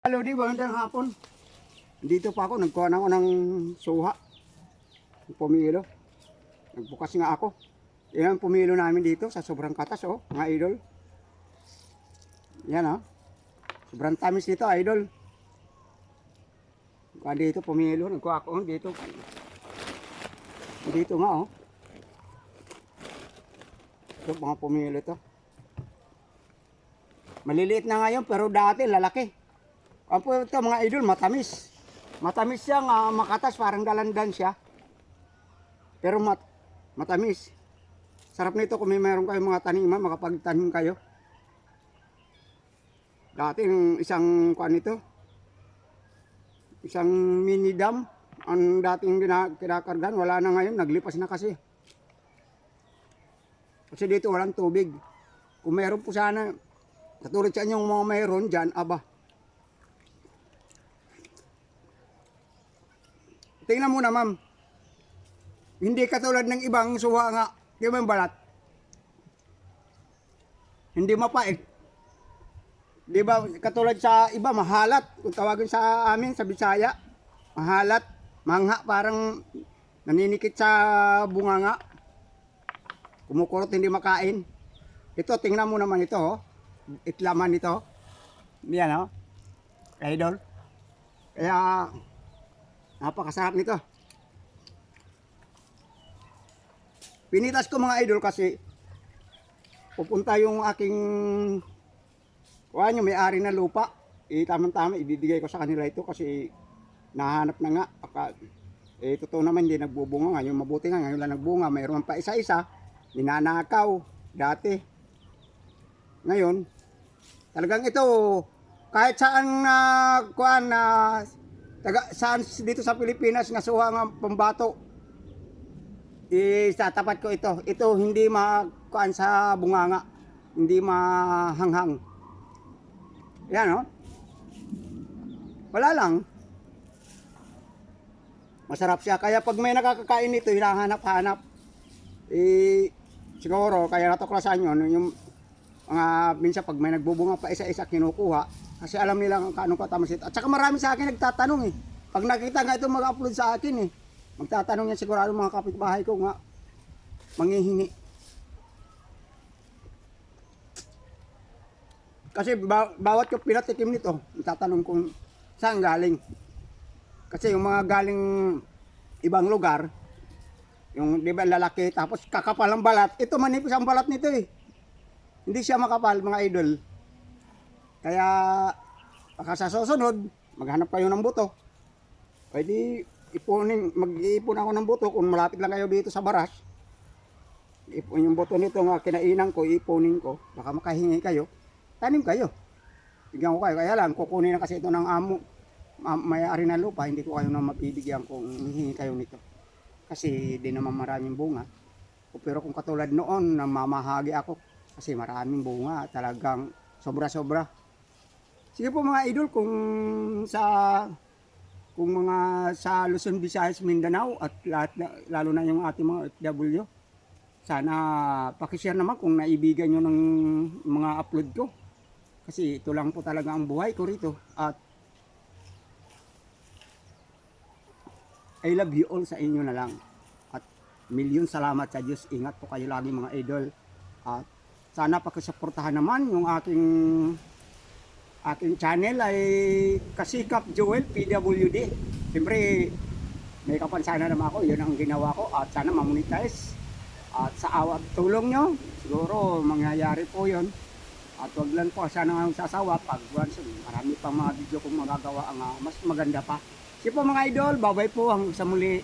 Hello, di ba? Hanggang hapon. Dito pa ako, nagkuha na ako ng suha. Pumilo. Nagbukas nga ako. Yan ang pumilo namin dito sa sobrang katas, oh, mga idol. Yan, oh. Sobrang tamis dito, idol. Nagkuha dito, pumilo. Nagkuha ako dito. Dito nga, oh. Ito, mga pumilo ito. Maliliit na ngayon, pero dati lalaki. Ang po ito, mga idol, matamis. Matamis siya, makatas, parang dalandan siya. Pero matamis. Sarap nito kung may meron kayo mga taniman, makapagtanim kayo. Dati isang kuan nito, isang mini dam, ang dating kinakargan, wala na ngayon, naglipas na kasi. Kasi dito walang tubig. Kung meron po sana, katulad sa inyong mga mayroon dyan, aba. Tingnan mo na, ma'am. Hindi katulad ng ibang suha nga, di ba yung balat? Hindi mapait. Di ba katulad sa iba, mahalat. Kung tawagin sa amin, sa Bisaya, mahalat, mangha, parang naninikit sa bunganga. Kumukurot, hindi makain. Ito, tingnan mo naman ito, oh. Itlaman ito. Yan, oh. Idol. Kaya, napakasarap nito. Pinitas ko mga idol kasi pupunta yung aking yung may-ari na lupa. Tamang-tama ibibigay ko sa kanila ito kasi nahanap na nga. Totoo naman hindi nagbubunga ngayon. Mabuti nga ngayon lang nagbunga. Mayroon pa isa-isa. Ninanakaw dati. Ngayon, talagang ito kahit saan saan dito sa Pilipinas nga suha nga pambato, itatapat ko ito. Ito hindi makuan sa bunganga, hindi mahanghang. Yan, oh. Wala lang. Masarap siya. Kaya pag may nakakakain nito, hinahanap-hanap. Siguro, kaya natuklasan nyo, yung mga minsan pag may nagbubunga pa isa-isa kinukuha. Kasi alam nila kung anong katamas ito. At saka marami sa akin nagtatanong eh. Pag nakita nga ito mag-upload sa akin eh. Magtatanong yan sigurado mga kapitbahay ko nga. Manghihingi. Kasi bawat ko pinatikim nito, tatanong kung saan galing. Kasi yung mga galing ibang lugar, yung di ba lalaki, tapos kakapal ang balat, ito manipis ang balat nito eh. Hindi siya makapal mga idol. Kaya baka sa susunod, maghanap kayo ng buto. Pwede mag-iipon ako ng buto kung malapit lang kayo dito sa baras. Ipon yung buto nito nga kinainan ko, ipunin ko. Baka makahingi kayo. Tanim kayo. Bigyan ko kayo. Kaya lang, kukunin na kasi ito ng amo. May-ari na lupa, hindi ko kayo na mapibigyan kung hihingi kayo nito. Kasi di naman maraming bunga. Pero kung katulad noon, namamahagi ako. Kasi maraming bunga. Talagang sobra-sobra. Sige po mga idol, kung mga sa Luzon, Visayas, Mindanao at lahat, lalo na yung ating mga OFW, sana pakishare naman kung naibigan nyo ng mga upload ko. Kasi ito lang po talaga ang buhay ko rito. At I love you all sa inyo na lang. At milyon salamat sa Diyos. Ingat po kayo lagi mga idol. At sana pakisuportahan naman yung aking channel ay Kasikap Joel PWD. Siyempre may kapansanan naman ako. Yun ang ginawa ko. At sana mamonetize. At sa awa at tulong nyo, siguro mangyayari po yun. At wag lang po sana nga sasawa pag marami pang mga video kong magagawa ang mas maganda pa. Sige po mga idol, bye-bye po hanggang sa muli.